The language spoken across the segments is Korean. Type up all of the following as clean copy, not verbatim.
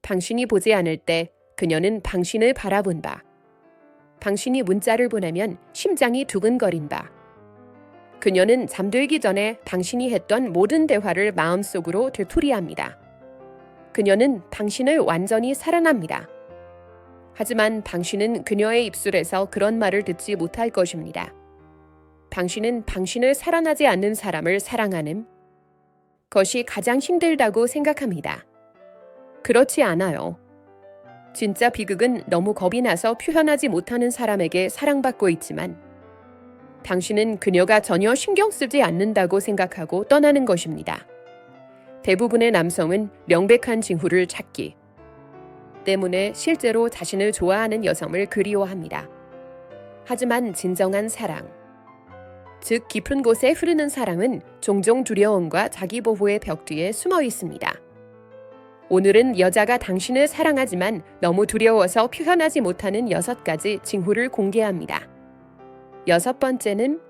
당신이 보지 않을 때 그녀는 당신을 바라본다. 당신이 문자를 보내면 심장이 두근거린다. 그녀는 잠들기 전에 당신이 했던 모든 대화를 마음속으로 되풀이합니다. 그녀는 당신을 완전히 사랑합니다. 하지만 당신은 그녀의 입술에서 그런 말을 듣지 못할 것입니다. 당신은 당신을 사랑하지 않는 사람을 사랑하는 것이 가장 힘들다고 생각합니다. 그렇지 않아요. 진짜 비극은 너무 겁이 나서 표현하지 못하는 사람에게 사랑받고 있지만 당신은 그녀가 전혀 신경 쓰지 않는다고 생각하고 떠나는 것입니다. 대부분의 남성은 명백한 징후를 찾기 때문에 실제로 자신을 좋아하는 여성을 그리워합니다. 하지만 진정한 사랑, 즉 깊은 곳에 흐르는 사랑은 종종 두려움과 자기 보호의 벽 뒤에 숨어 있습니다. 오늘은 여자가 당신을 사랑하지만 너무 두려워서 표현하지 못하는 6가지 징후를 공개합니다. 6번째는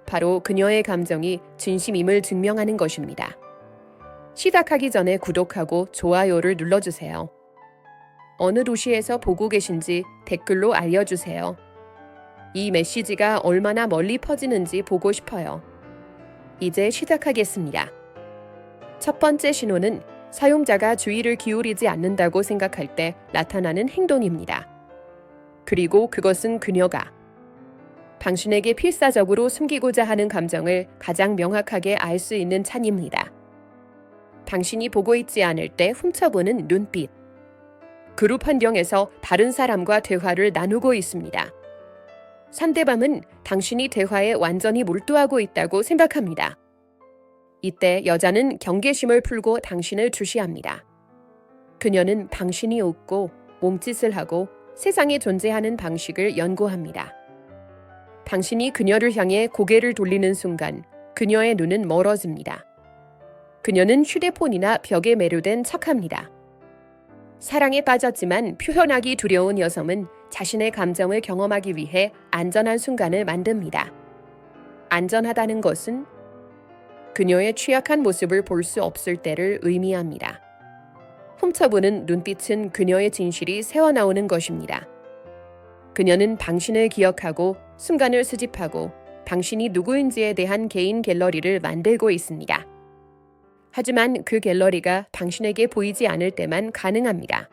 바로 그녀의 감정이 진심임을 증명하는 것입니다. 시작하기 전에 구독하고 좋아요를 눌러주세요. 어느 도시에서 보고 계신지 댓글로 알려주세요. 이 메시지가 얼마나 멀리 퍼지는지 보고 싶어요. 이제 시작하겠습니다. 첫 번째 신호는 사용자가 주의를 기울이지 않는다고 생각할 때 나타나는 행동입니다. 그리고 그것은 그녀가 당신에게 필사적으로 숨기고자 하는 감정을 가장 명확하게 알 수 있는 찬입니다. 당신이 보고 있지 않을 때 훔쳐보는 눈빛. 그룹 환경에서 다른 사람과 대화를 나누고 있습니다. 상대방은 당신이 대화에 완전히 몰두하고 있다고 생각합니다. 이때 여자는 경계심을 풀고 당신을 주시합니다. 그녀는 당신이 웃고 몸짓을 하고 세상에 존재하는 방식을 연구합니다. 당신이 그녀를 향해 고개를 돌리는 순간 그녀의 눈은 멀어집니다. 그녀는 휴대폰이나 벽에 매료된 척합니다. 사랑에 빠졌지만 표현하기 두려운 여성은 자신의 감정을 경험하기 위해 안전한 순간을 만듭니다. 안전하다는 것은 그녀의 취약한 모습을 볼 수 없을 때를 의미합니다. 훔쳐보는 눈빛은 그녀의 진실이 새어나오는 것입니다. 그녀는 당신을 기억하고 순간을 수집하고 당신이 누구인지에 대한 개인 갤러리를 만들고 있습니다. 하지만 그 갤러리가 당신에게 보이지 않을 때만 가능합니다.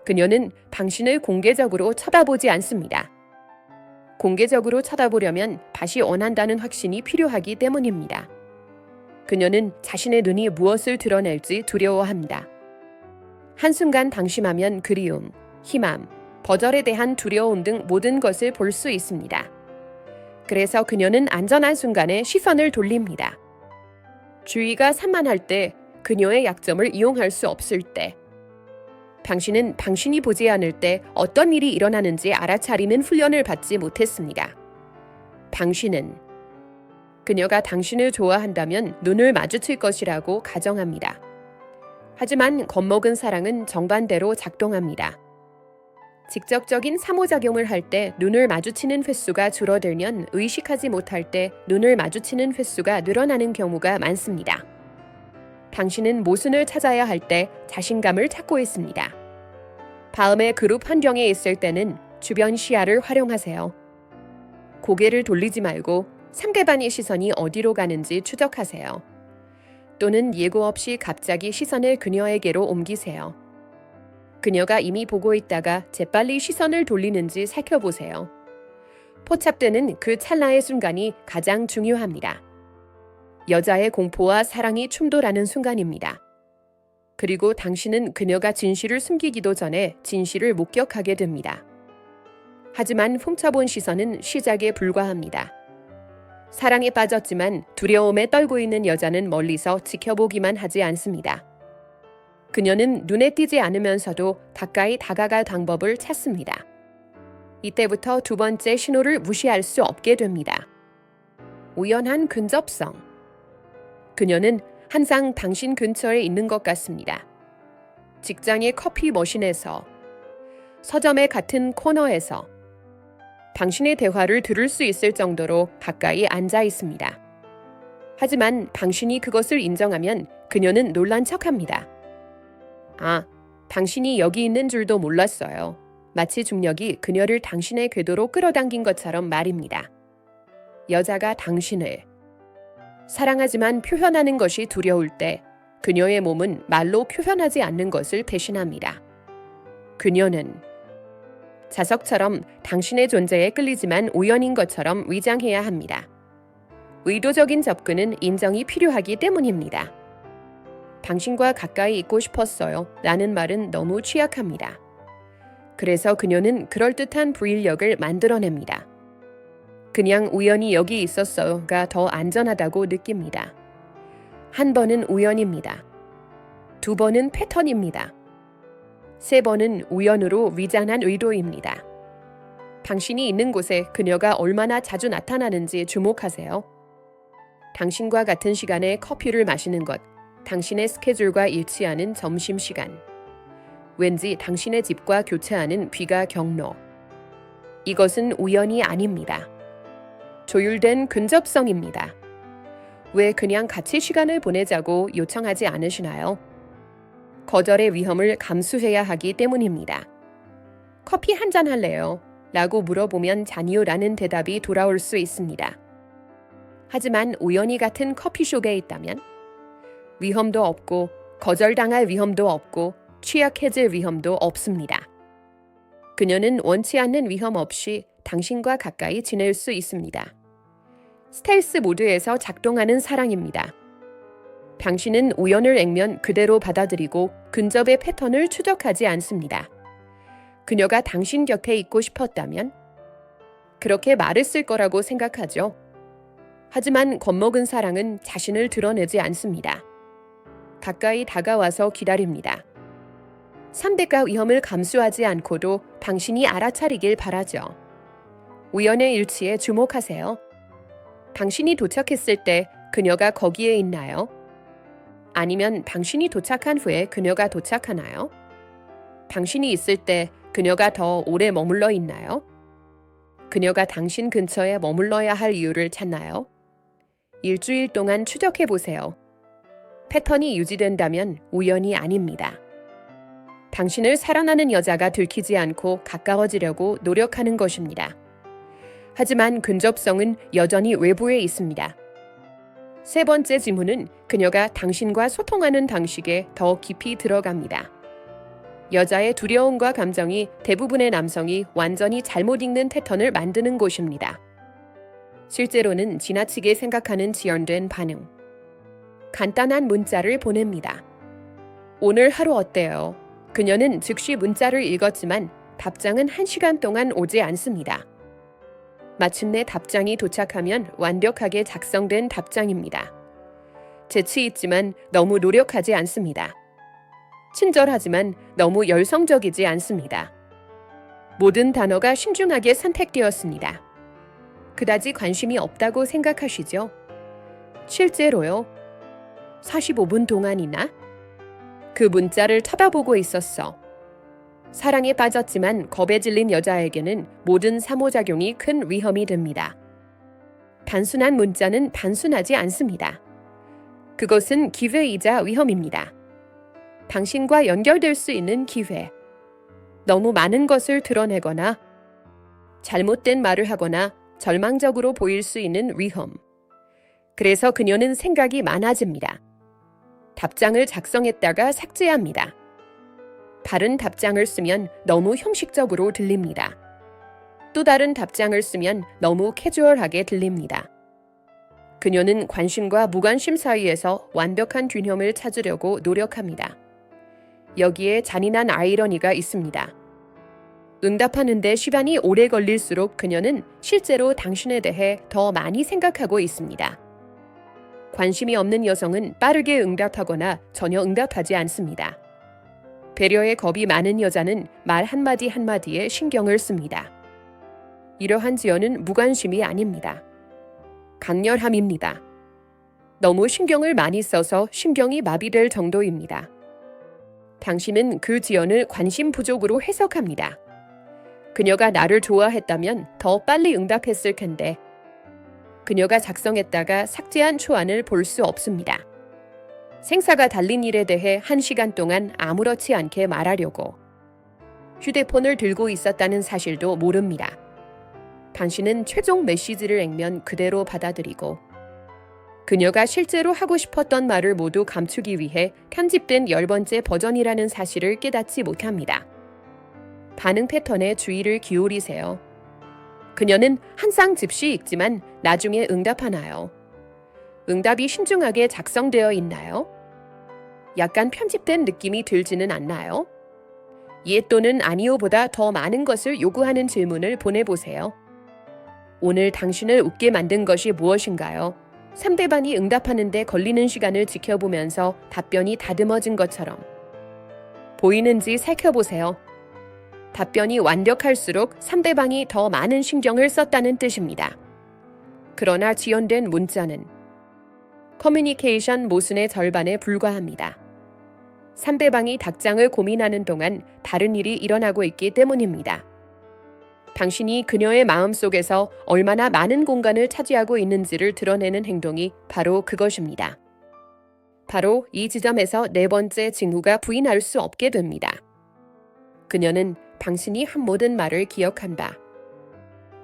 그녀는 당신을 공개적으로 쳐다보지 않습니다. 공개적으로 쳐다보려면 다시 원한다는 확신이 필요하기 때문입니다. 그녀는 자신의 눈이 무엇을 드러낼지 두려워합니다. 한순간 방심하면 그리움, 희망, 거절에 대한 두려움 등 모든 것을 볼 수 있습니다. 그래서 그녀는 안전한 순간에 시선을 돌립니다. 주의가 산만할 때, 그녀의 약점을 이용할 수 없을 때, 당신은 당신이 보지 않을 때 어떤 일이 일어나는지 알아차리는 훈련을 받지 못했습니다. 당신은 그녀가 당신을 좋아한다면 눈을 마주칠 것이라고 가정합니다. 하지만 겁먹은 사랑은 정반대로 작동합니다. 직접적인 상호작용을 할 때 눈을 마주치는 횟수가 줄어들면 의식하지 못할 때 눈을 마주치는 횟수가 늘어나는 경우가 많습니다. 당신은 모순을 찾아야 할 때 자신감을 찾고 있습니다. 다음에 그룹 환경에 있을 때는 주변 시야를 활용하세요. 고개를 돌리지 말고 상대방의 시선이 어디로 가는지 추적하세요. 또는 예고 없이 갑자기 시선을 그녀에게로 옮기세요. 그녀가 이미 보고 있다가 재빨리 시선을 돌리는지 살펴보세요. 포착되는 그 찰나의 순간이 가장 중요합니다. 여자의 공포와 사랑이 충돌하는 순간입니다. 그리고 당신은 그녀가 진실을 숨기기도 전에 진실을 목격하게 됩니다. 하지만 훔쳐본 시선은 시작에 불과합니다. 사랑에 빠졌지만 두려움에 떨고 있는 여자는 멀리서 지켜보기만 하지 않습니다. 그녀는 눈에 띄지 않으면서도 가까이 다가갈 방법을 찾습니다. 이때부터 두 번째 신호를 무시할 수 없게 됩니다. 우연한 근접성. 그녀는 항상 당신 근처에 있는 것 같습니다. 직장의 커피 머신에서, 서점의 같은 코너에서 당신의 대화를 들을 수 있을 정도로 가까이 앉아 있습니다. 하지만 당신이 그것을 인정하면 그녀는 놀란 척합니다. 아, 당신이 여기 있는 줄도 몰랐어요. 마치 중력이 그녀를 당신의 궤도로 끌어당긴 것처럼 말입니다. 여자가 당신을 사랑하지만 표현하는 것이 두려울 때 그녀의 몸은 말로 표현하지 않는 것을 배신합니다. 그녀는 자석처럼 당신의 존재에 끌리지만 우연인 것처럼 위장해야 합니다. 의도적인 접근은 인정이 필요하기 때문입니다. 당신과 가까이 있고 싶었어요. 라는 말은 너무 취약합니다. 그래서 그녀는 그럴듯한 부인력을 만들어냅니다. 그냥 우연히 여기 있었어요가 더 안전하다고 느낍니다. 한 번은 우연입니다. 두 번은 패턴입니다. 세 번은 우연으로 위장한 의도입니다. 당신이 있는 곳에 그녀가 얼마나 자주 나타나는지 주목하세요. 당신과 같은 시간에 커피를 마시는 것, 당신의 스케줄과 일치하는 점심시간, 왠지 당신의 집과 교차하는 귀가 경로. 이것은 우연이 아닙니다. 조율된 근접성입니다. 왜 그냥 같이 시간을 보내자고 요청하지 않으시나요? 거절의 위험을 감수해야 하기 때문입니다. 커피 한 잔 할래요? 라고 물어보면 잔이요라는 대답이 돌아올 수 있습니다. 하지만 우연히 같은 커피숍에 있다면 위험도 없고 거절당할 위험도 없고 취약해질 위험도 없습니다. 그녀는 원치 않는 위험 없이 당신과 가까이 지낼 수 있습니다. 스텔스 모드에서 작동하는 사랑입니다. 당신은 우연을 액면 그대로 받아들이고 근접의 패턴을 추적하지 않습니다. 그녀가 당신 곁에 있고 싶었다면 그렇게 말을 쓸 거라고 생각하죠. 하지만 겁먹은 사랑은 자신을 드러내지 않습니다. 가까이 다가와서 기다립니다. 상대가 위험을 감수하지 않고도 당신이 알아차리길 바라죠. 우연의 일치에 주목하세요. 당신이 도착했을 때 그녀가 거기에 있나요? 아니면 당신이 도착한 후에 그녀가 도착하나요? 당신이 있을 때 그녀가 더 오래 머물러 있나요? 그녀가 당신 근처에 머물러야 할 이유를 찾나요? 일주일 동안 추적해 보세요. 패턴이 유지된다면 우연이 아닙니다. 당신을 사랑하는 여자가 들키지 않고 가까워지려고 노력하는 것입니다. 하지만 근접성은 여전히 외부에 있습니다. 세 번째 지문은 그녀가 당신과 소통하는 방식에 더 깊이 들어갑니다. 여자의 두려움과 감정이 대부분의 남성이 완전히 잘못 읽는 패턴을 만드는 곳입니다. 실제로는 지나치게 생각하는 지연된 반응. 간단한 문자를 보냅니다. 오늘 하루 어때요? 그녀는 즉시 문자를 읽었지만 답장은 1시간 동안 오지 않습니다. 마침내 답장이 도착하면 완벽하게 작성된 답장입니다. 재치 있지만 너무 노력하지 않습니다. 친절하지만 너무 열성적이지 않습니다. 모든 단어가 신중하게 선택되었습니다. 그다지 관심이 없다고 생각하시죠? 실제로요? 45분 동안이나? 그 문자를 쳐다보고 있었어. 사랑에 빠졌지만 겁에 질린 여자에게는 모든 상호작용이 큰 위험이 됩니다. 단순한 문자는 단순하지 않습니다. 그것은 기회이자 위험입니다. 당신과 연결될 수 있는 기회. 너무 많은 것을 드러내거나 잘못된 말을 하거나 절망적으로 보일 수 있는 위험. 그래서 그녀는 생각이 많아집니다. 답장을 작성했다가 삭제합니다. 바른 답장을 쓰면 너무 형식적으로 들립니다. 또 다른 답장을 쓰면 너무 캐주얼하게 들립니다. 그녀는 관심과 무관심 사이에서 완벽한 균형을 찾으려고 노력합니다. 여기에 잔인한 아이러니가 있습니다. 응답하는데 시간이 오래 걸릴수록 그녀는 실제로 당신에 대해 더 많이 생각하고 있습니다. 관심이 없는 여성은 빠르게 응답하거나 전혀 응답하지 않습니다. 배려에 겁이 많은 여자는 말 한마디 한마디에 신경을 씁니다. 이러한 지연은 무관심이 아닙니다. 강렬함입니다. 너무 신경을 많이 써서 신경이 마비될 정도입니다. 당신은 그 지연을 관심 부족으로 해석합니다. 그녀가 나를 좋아했다면 더 빨리 응답했을 텐데 그녀가 작성했다가 삭제한 초안을 볼 수 없습니다. 생사가 달린 일에 대해 1시간 동안 아무렇지 않게 말하려고 휴대폰을 들고 있었다는 사실도 모릅니다. 당신은 최종 메시지를 액면 그대로 받아들이고 그녀가 실제로 하고 싶었던 말을 모두 감추기 위해 편집된 10번째 버전이라는 사실을 깨닫지 못합니다. 반응 패턴에 주의를 기울이세요. 그녀는 항상 즉시 읽지만 나중에 응답하나요? 응답이 신중하게 작성되어 있나요? 약간 편집된 느낌이 들지는 않나요? 예 또는 아니요보다 더 많은 것을 요구하는 질문을 보내보세요. 오늘 당신을 웃게 만든 것이 무엇인가요? 상대방이 응답하는데 걸리는 시간을 지켜보면서 답변이 다듬어진 것처럼 보이는지 살펴보세요. 답변이 완벽할수록 상대방이 더 많은 신경을 썼다는 뜻입니다. 그러나 지연된 문자는 커뮤니케이션 모순의 절반에 불과합니다. 상대방이 답장을 고민하는 동안 다른 일이 일어나고 있기 때문입니다. 당신이 그녀의 마음속에서 얼마나 많은 공간을 차지하고 있는지를 드러내는 행동이 바로 그것입니다. 바로 이 지점에서 4번째 징후가 부인할 수 없게 됩니다. 그녀는 당신이 한 모든 말을 기억한다.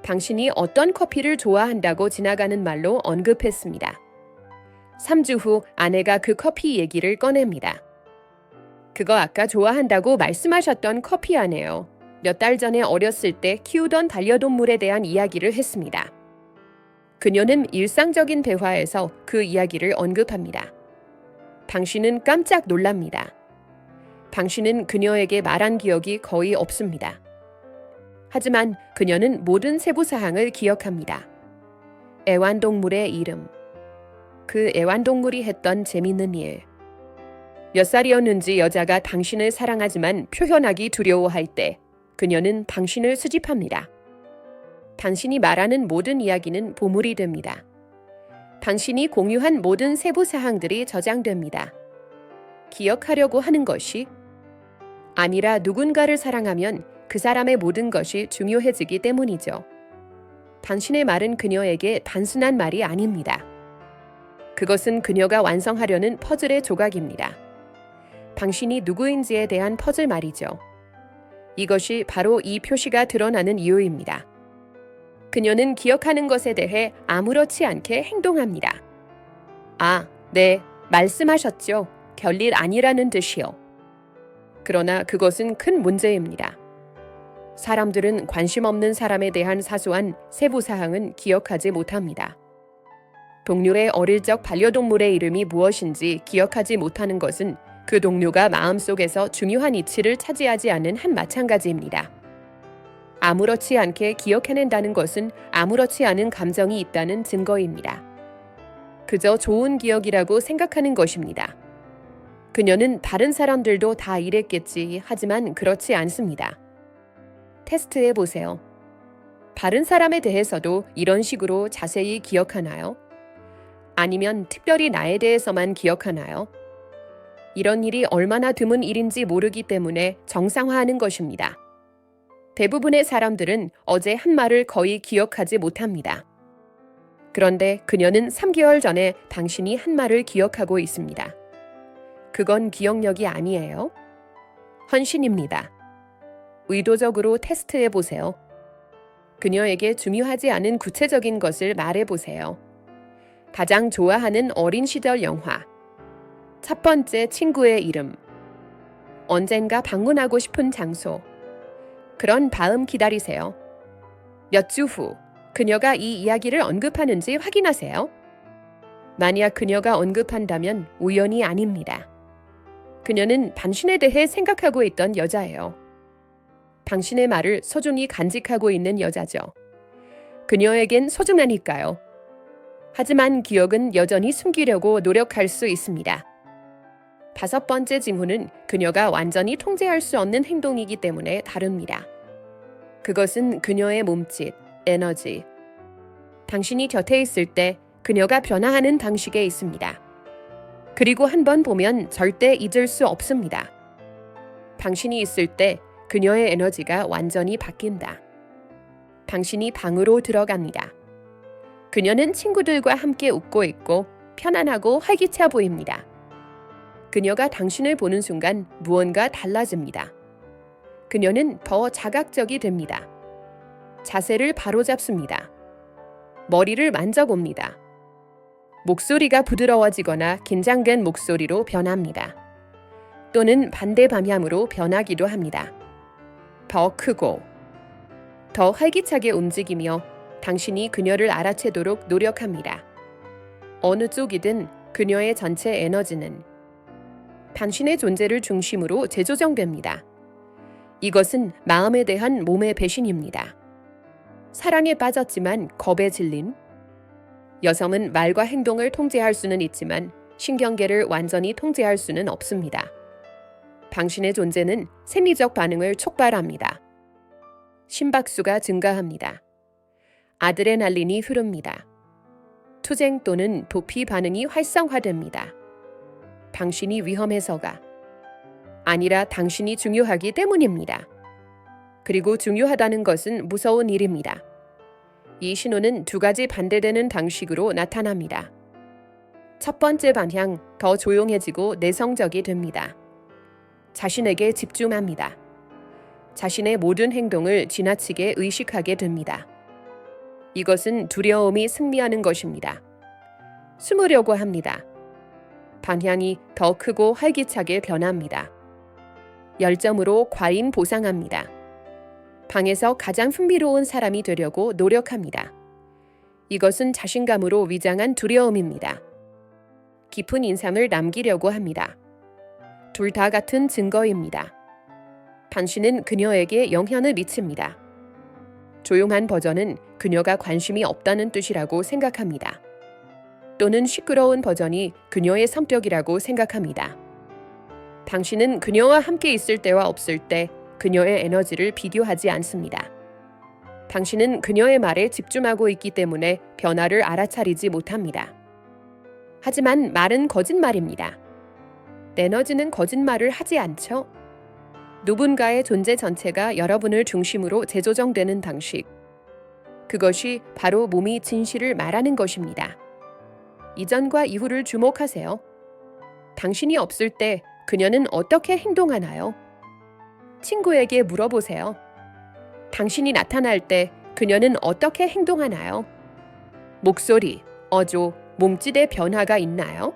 당신이 어떤 커피를 좋아한다고 지나가는 말로 언급했습니다. 3주 후 아내가 그 커피 얘기를 꺼냅니다. 그거 아까 좋아한다고 말씀하셨던 커피 아니에요. 몇 달 전에 어렸을 때 키우던 반려동물에 대한 이야기를 했습니다. 그녀는 일상적인 대화에서 그 이야기를 언급합니다. 당신은 깜짝 놀랍니다. 당신은 그녀에게 말한 기억이 거의 없습니다. 하지만 그녀는 모든 세부 사항을 기억합니다. 애완동물의 이름, 그 애완동물이 했던 재밌는 일, 몇 살이었는지 여자가 당신을 사랑하지만 표현하기 두려워할 때 그녀는 당신을 수집합니다. 당신이 말하는 모든 이야기는 보물이 됩니다. 당신이 공유한 모든 세부 사항들이 저장됩니다. 기억하려고 하는 것이 아니라 누군가를 사랑하면 그 사람의 모든 것이 중요해지기 때문이죠. 당신의 말은 그녀에게 단순한 말이 아닙니다. 그것은 그녀가 완성하려는 퍼즐의 조각입니다. 당신이 누구인지에 대한 퍼즐 말이죠. 이것이 바로 이 표시가 드러나는 이유입니다. 그녀는 기억하는 것에 대해 아무렇지 않게 행동합니다. 아, 네, 말씀하셨죠. 별일 아니라는 듯이요. 그러나 그것은 큰 문제입니다. 사람들은 관심 없는 사람에 대한 사소한 세부 사항은 기억하지 못합니다. 동료의 어릴 적 반려동물의 이름이 무엇인지 기억하지 못하는 것은 그 동료가 마음속에서 중요한 이치를 차지하지 않은 한 마찬가지입니다. 아무렇지 않게 기억해낸다는 것은 아무렇지 않은 감정이 있다는 증거입니다. 그저 좋은 기억이라고 생각하는 것입니다. 그녀는 다른 사람들도 다 이랬겠지 하지만 그렇지 않습니다. 테스트해 보세요. 다른 사람에 대해서도 이런 식으로 자세히 기억하나요? 아니면 특별히 나에 대해서만 기억하나요? 이런 일이 얼마나 드문 일인지 모르기 때문에 정상화하는 것입니다. 대부분의 사람들은 어제 한 말을 거의 기억하지 못합니다. 그런데 그녀는 3개월 전에 당신이 한 말을 기억하고 있습니다. 그건 기억력이 아니에요. 헌신입니다. 의도적으로 테스트해 보세요. 그녀에게 중요하지 않은 구체적인 것을 말해 보세요. 가장 좋아하는 어린 시절 영화, 첫 번째 친구의 이름, 언젠가 방문하고 싶은 장소. 그런 다음 기다리세요. 몇 주 후 그녀가 이 이야기를 언급하는지 확인하세요. 만약 그녀가 언급한다면 우연이 아닙니다. 그녀는 당신에 대해 생각하고 있던 여자예요. 당신의 말을 소중히 간직하고 있는 여자죠. 그녀에겐 소중하니까요. 하지만 기억은 여전히 숨기려고 노력할 수 있습니다. 5번째 징후는 그녀가 완전히 통제할 수 없는 행동이기 때문에 다릅니다. 그것은 그녀의 몸짓, 에너지. 당신이 곁에 있을 때 그녀가 변화하는 방식에 있습니다. 그리고 한 번 보면 절대 잊을 수 없습니다. 당신이 있을 때 그녀의 에너지가 완전히 바뀐다. 당신이 방으로 들어갑니다. 그녀는 친구들과 함께 웃고 있고 편안하고 활기차 보입니다. 그녀가 당신을 보는 순간 무언가 달라집니다. 그녀는 더 자각적이 됩니다. 자세를 바로잡습니다. 머리를 만져봅니다. 목소리가 부드러워지거나 긴장된 목소리로 변합니다. 또는 반대 방향으로 변하기도 합니다. 더 크고 더 활기차게 움직이며 당신이 그녀를 알아채도록 노력합니다. 어느 쪽이든 그녀의 전체 에너지는 당신의 존재를 중심으로 재조정됩니다. 이것은 마음에 대한 몸의 배신입니다. 사랑에 빠졌지만 겁에 질린 여성은 말과 행동을 통제할 수는 있지만 신경계를 완전히 통제할 수는 없습니다. 당신의 존재는 생리적 반응을 촉발합니다. 심박수가 증가합니다. 아드레날린이 흐릅니다. 투쟁 또는 도피 반응이 활성화됩니다. 당신이 위험해서가 아니라 당신이 중요하기 때문입니다. 그리고 중요하다는 것은 무서운 일입니다. 이 신호는 두 가지 반대되는 방식으로 나타납니다. 첫 번째 방향, 더 조용해지고 내성적이 됩니다. 자신에게 집중합니다. 자신의 모든 행동을 지나치게 의식하게 됩니다. 이것은 두려움이 승리하는 것입니다. 숨으려고 합니다. 방향이 더 크고 활기차게 변합니다. 열정으로 과잉 보상합니다. 방에서 가장 흥미로운 사람이 되려고 노력합니다. 이것은 자신감으로 위장한 두려움입니다. 깊은 인상을 남기려고 합니다. 둘 다 같은 증거입니다. 당신은 그녀에게 영향을 미칩니다. 조용한 버전은 그녀가 관심이 없다는 뜻이라고 생각합니다. 또는 시끄러운 버전이 그녀의 성격이라고 생각합니다. 당신은 그녀와 함께 있을 때와 없을 때 그녀의 에너지를 비교하지 않습니다. 당신은 그녀의 말에 집중하고 있기 때문에 변화를 알아차리지 못합니다. 하지만 말은 거짓말입니다. 에너지는 거짓말을 하지 않죠. 누군가의 존재 전체가 여러분을 중심으로 재조정되는 방식. 그것이 바로 몸이 진실을 말하는 것입니다. 이전과 이후를 주목하세요. 당신이 없을 때 그녀는 어떻게 행동하나요? 친구에게 물어보세요. 당신이 나타날 때 그녀는 어떻게 행동하나요? 목소리, 어조, 몸짓의 변화가 있나요?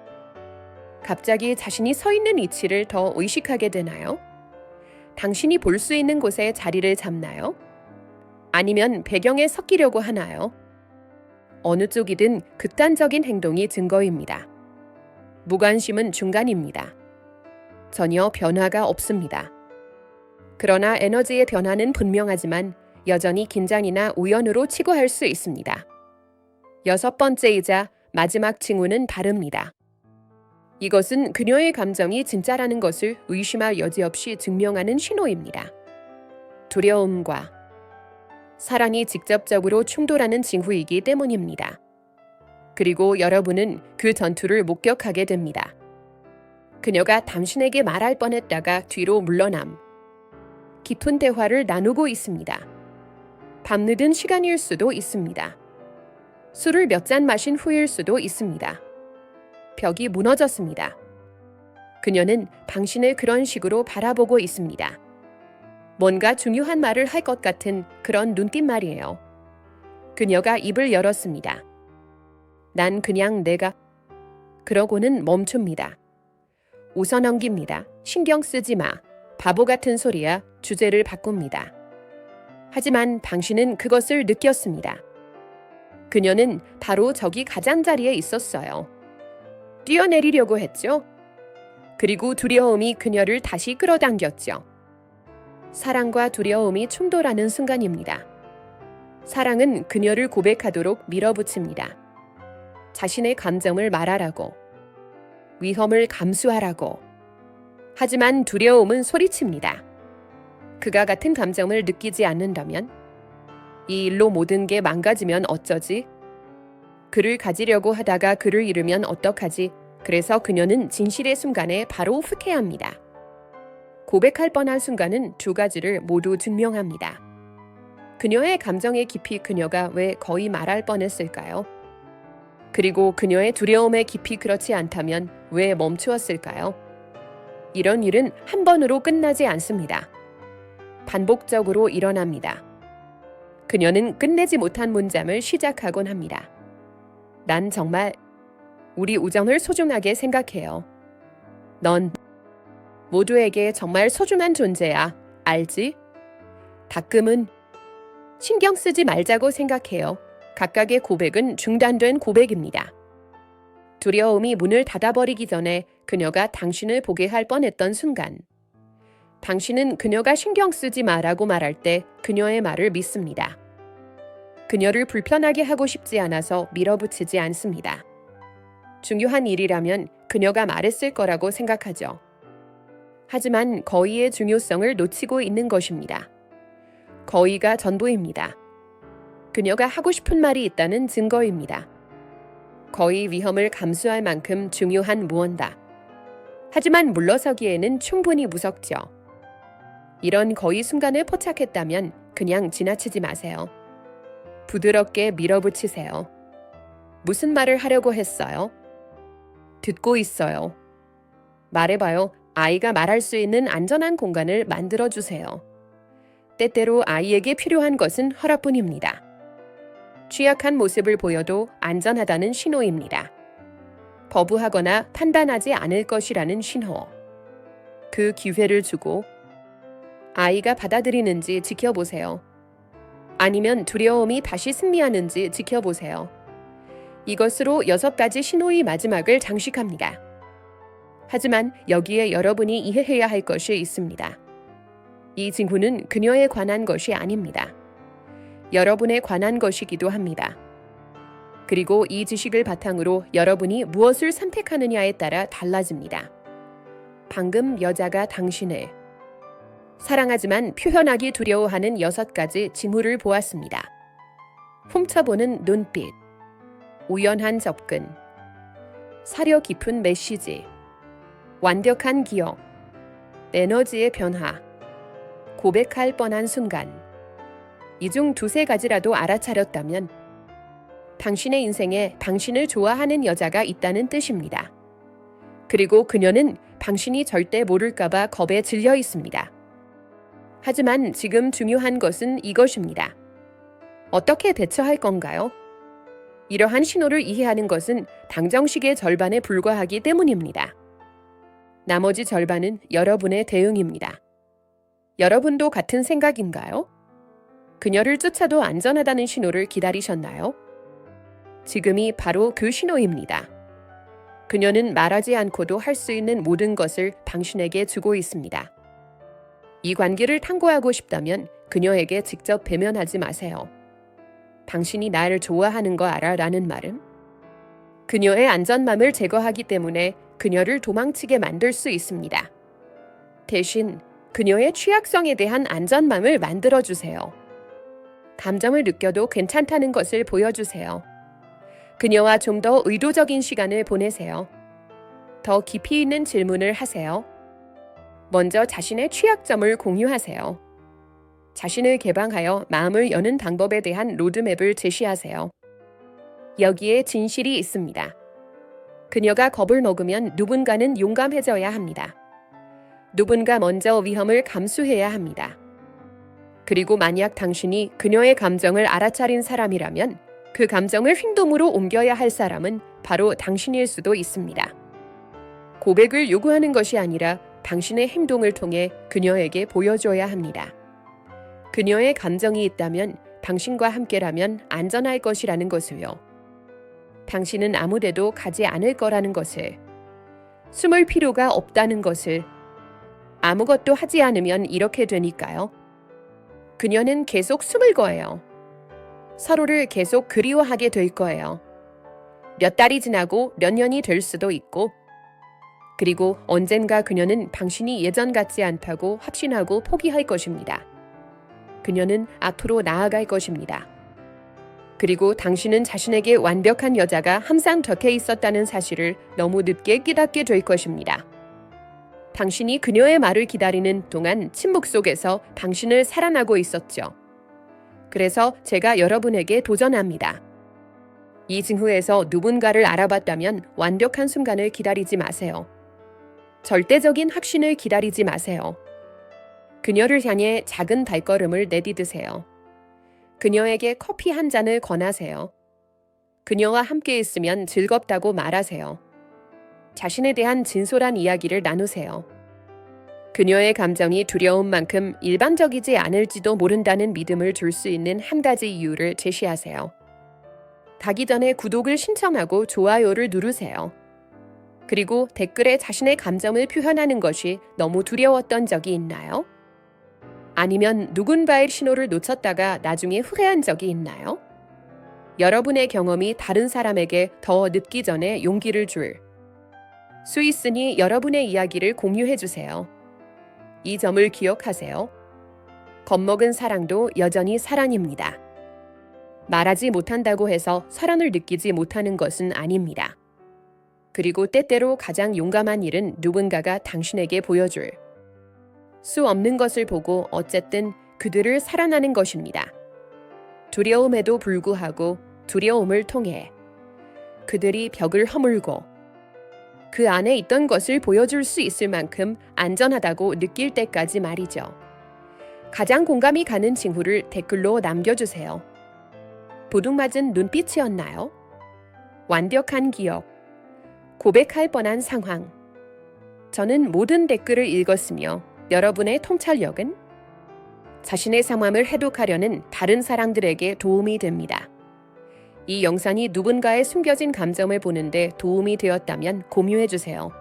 갑자기 자신이 서 있는 위치를 더 의식하게 되나요? 당신이 볼 수 있는 곳에 자리를 잡나요? 아니면 배경에 섞이려고 하나요? 어느 쪽이든 극단적인 행동이 증거입니다. 무관심은 중간입니다. 전혀 변화가 없습니다. 그러나 에너지의 변화는 분명하지만 여전히 긴장이나 우연으로 치고할 수 있습니다. 여섯 번째이자 마지막 징후는 다릅니다. 이것은 그녀의 감정이 진짜라는 것을 의심할 여지 없이 증명하는 신호입니다. 두려움과 사랑이 직접적으로 충돌하는 징후이기 때문입니다. 그리고 여러분은 그 전투를 목격하게 됩니다. 그녀가 당신에게 말할 뻔했다가 뒤로 물러남. 깊은 대화를 나누고 있습니다. 밤늦은 시간일 수도 있습니다. 술을 몇 잔 마신 후일 수도 있습니다. 벽이 무너졌습니다. 그녀는 당신을 그런 식으로 바라보고 있습니다. 뭔가 중요한 말을 할 것 같은 그런 눈빛 말이에요. 그녀가 입을 열었습니다. 난 그냥 내가 그러고는 멈춥니다. 웃어넘깁니다. 신경 쓰지 마. 바보 같은 소리야. 주제를 바꿉니다. 하지만 당신은 그것을 느꼈습니다. 그녀는 바로 저기 가장자리에 있었어요. 뛰어내리려고 했죠. 그리고 두려움이 그녀를 다시 끌어당겼죠. 사랑과 두려움이 충돌하는 순간입니다. 사랑은 그녀를 고백하도록 밀어붙입니다. 자신의 감정을 말하라고, 위험을 감수하라고. 하지만 두려움은 소리칩니다. 그가 같은 감정을 느끼지 않는다면? 이 일로 모든 게 망가지면 어쩌지? 그를 가지려고 하다가 그를 잃으면 어떡하지? 그래서 그녀는 진실의 순간에 바로 후회합니다. 고백할 뻔한 순간은 두 가지를 모두 증명합니다. 그녀의 감정의 깊이 그녀가 왜 거의 말할 뻔했을까요? 그리고 그녀의 두려움의 깊이 그렇지 않다면 왜 멈추었을까요? 이런 일은 한 번으로 끝나지 않습니다. 반복적으로 일어납니다. 그녀는 끝내지 못한 문장을 시작하곤 합니다. 난 정말 우리 우정을 소중하게 생각해요. 넌 모두에게 정말 소중한 존재야. 알지? 가끔은 신경 쓰지 말자고 생각해요. 각각의 고백은 중단된 고백입니다. 두려움이 문을 닫아버리기 전에 그녀가 당신을 보게 할 뻔했던 순간, 당신은 그녀가 신경 쓰지 마라고 말할 때 그녀의 말을 믿습니다. 그녀를 불편하게 하고 싶지 않아서 밀어붙이지 않습니다. 중요한 일이라면 그녀가 말했을 거라고 생각하죠. 하지만 거의의 중요성을 놓치고 있는 것입니다. 거의가 전부입니다. 그녀가 하고 싶은 말이 있다는 증거입니다. 거의 위험을 감수할 만큼 중요한 무언가. 하지만 물러서기에는 충분히 무섭죠. 이런 거의 순간을 포착했다면 그냥 지나치지 마세요. 부드럽게 밀어붙이세요. 무슨 말을 하려고 했어요? 듣고 있어요. 말해봐요. 아이가 말할 수 있는 안전한 공간을 만들어주세요. 때때로 아이에게 필요한 것은 허락뿐입니다. 취약한 모습을 보여도 안전하다는 신호입니다. 거부하거나 판단하지 않을 것이라는 신호. 그 기회를 주고 아이가 받아들이는지 지켜보세요. 아니면 두려움이 다시 승리하는지 지켜보세요. 이것으로 6가지 신호의 마지막을 장식합니다. 하지만 여기에 여러분이 이해해야 할 것이 있습니다. 이 징후는 그녀에 관한 것이 아닙니다. 여러분에 관한 것이기도 합니다. 그리고 이 지식을 바탕으로 여러분이 무엇을 선택하느냐에 따라 달라집니다. 방금 여자가 당신을 사랑하지만 표현하기 두려워하는 6가지 징후를 보았습니다. 훔쳐보는 눈빛, 우연한 접근, 사려 깊은 메시지, 완벽한 기억, 에너지의 변화, 고백할 뻔한 순간. 이 중 2-3가지라도 알아차렸다면 당신의 인생에 당신을 좋아하는 여자가 있다는 뜻입니다. 그리고 그녀는 당신이 절대 모를까봐 겁에 질려 있습니다. 하지만 지금 중요한 것은 이것입니다. 어떻게 대처할 건가요? 이러한 신호를 이해하는 것은 당정식의 절반에 불과하기 때문입니다. 나머지 절반은 여러분의 대응입니다. 여러분도 같은 생각인가요? 그녀를 쫓아도 안전하다는 신호를 기다리셨나요? 지금이 바로 그 신호입니다. 그녀는 말하지 않고도 할 수 있는 모든 것을 당신에게 주고 있습니다. 이 관계를 탐구하고 싶다면 그녀에게 직접 배면하지 마세요. 당신이 나를 좋아하는 거 알아? 라는 말은 그녀의 안전맘을 제거하기 때문에 그녀를 도망치게 만들 수 있습니다. 대신 그녀의 취약성에 대한 안전맘을 만들어주세요. 감정을 느껴도 괜찮다는 것을 보여주세요. 그녀와 좀 더 의도적인 시간을 보내세요. 더 깊이 있는 질문을 하세요. 먼저 자신의 취약점을 공유하세요. 자신을 개방하여 마음을 여는 방법에 대한 로드맵을 제시하세요. 여기에 진실이 있습니다. 그녀가 겁을 먹으면 누군가는 용감해져야 합니다. 누군가 먼저 위험을 감수해야 합니다. 그리고 만약 당신이 그녀의 감정을 알아차린 사람이라면 그 감정을 행동으로 옮겨야 할 사람은 바로 당신일 수도 있습니다. 고백을 요구하는 것이 아니라 당신의 행동을 통해 그녀에게 보여줘야 합니다. 그녀의 감정이 있다면 당신과 함께라면 안전할 것이라는 것을요. 당신은 아무데도 가지 않을 거라는 것을, 숨을 필요가 없다는 것을, 아무것도 하지 않으면 이렇게 되니까요. 그녀는 계속 숨을 거예요. 서로를 계속 그리워하게 될 거예요. 몇 달이 지나고 몇 년이 될 수도 있고, 그리고 언젠가 그녀는 당신이 예전 같지 않다고 확신하고 포기할 것입니다. 그녀는 앞으로 나아갈 것입니다. 그리고 당신은 자신에게 완벽한 여자가 항상 곁에 있었다는 사실을 너무 늦게 깨닫게 될 것입니다. 당신이 그녀의 말을 기다리는 동안 침묵 속에서 당신을 사랑하고 있었죠. 그래서 제가 여러분에게 도전합니다. 이 징후에서 누군가를 알아봤다면 완벽한 순간을 기다리지 마세요. 절대적인 확신을 기다리지 마세요. 그녀를 향해 작은 발걸음을 내디드세요. 그녀에게 커피 한 잔을 권하세요. 그녀와 함께 있으면 즐겁다고 말하세요. 자신에 대한 진솔한 이야기를 나누세요. 그녀의 감정이 두려운 만큼 일반적이지 않을지도 모른다는 믿음을 줄 수 있는 한 가지 이유를 제시하세요. 가기 전에 구독을 신청하고 좋아요를 누르세요. 그리고 댓글에 자신의 감정을 표현하는 것이 너무 두려웠던 적이 있나요? 아니면 누군가의 신호를 놓쳤다가 나중에 후회한 적이 있나요? 여러분의 경험이 다른 사람에게 더 늦기 전에 용기를 줄 수 있으니 여러분의 이야기를 공유해 주세요. 이 점을 기억하세요. 겁먹은 사랑도 여전히 사랑입니다. 말하지 못한다고 해서 사랑을 느끼지 못하는 것은 아닙니다. 그리고 때때로 가장 용감한 일은 누군가가 당신에게 보여줄 수 없는 것을 보고 어쨌든 그들을 사랑하는 것입니다. 두려움에도 불구하고 두려움을 통해 그들이 벽을 허물고 그 안에 있던 것을 보여줄 수 있을 만큼 안전하다고 느낄 때까지 말이죠. 가장 공감이 가는 징후를 댓글로 남겨주세요. 도둑맞은 눈빛이었나요? 완벽한 기억, 고백할 뻔한 상황. 저는 모든 댓글을 읽었으며 여러분의 통찰력은? 자신의 상황을 해독하려는 다른 사람들에게 도움이 됩니다. 이 영상이 누군가의 숨겨진 감정을 보는데 도움이 되었다면 공유해주세요.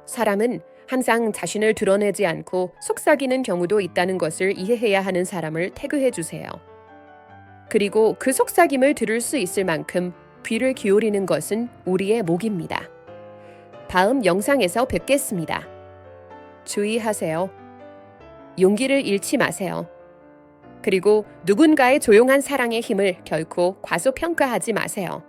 사람은 항상 자신을 드러내지 않고 속삭이는 경우도 있다는 것을 이해해야 하는 사람을 태그해주세요. 그리고 그 속삭임을 들을 수 있을 만큼 귀를 기울이는 것은 우리의 몫입니다. 다음 영상에서 뵙겠습니다. 주의하세요. 용기를 잃지 마세요. 그리고 누군가의 조용한 사랑의 힘을 결코 과소평가하지 마세요.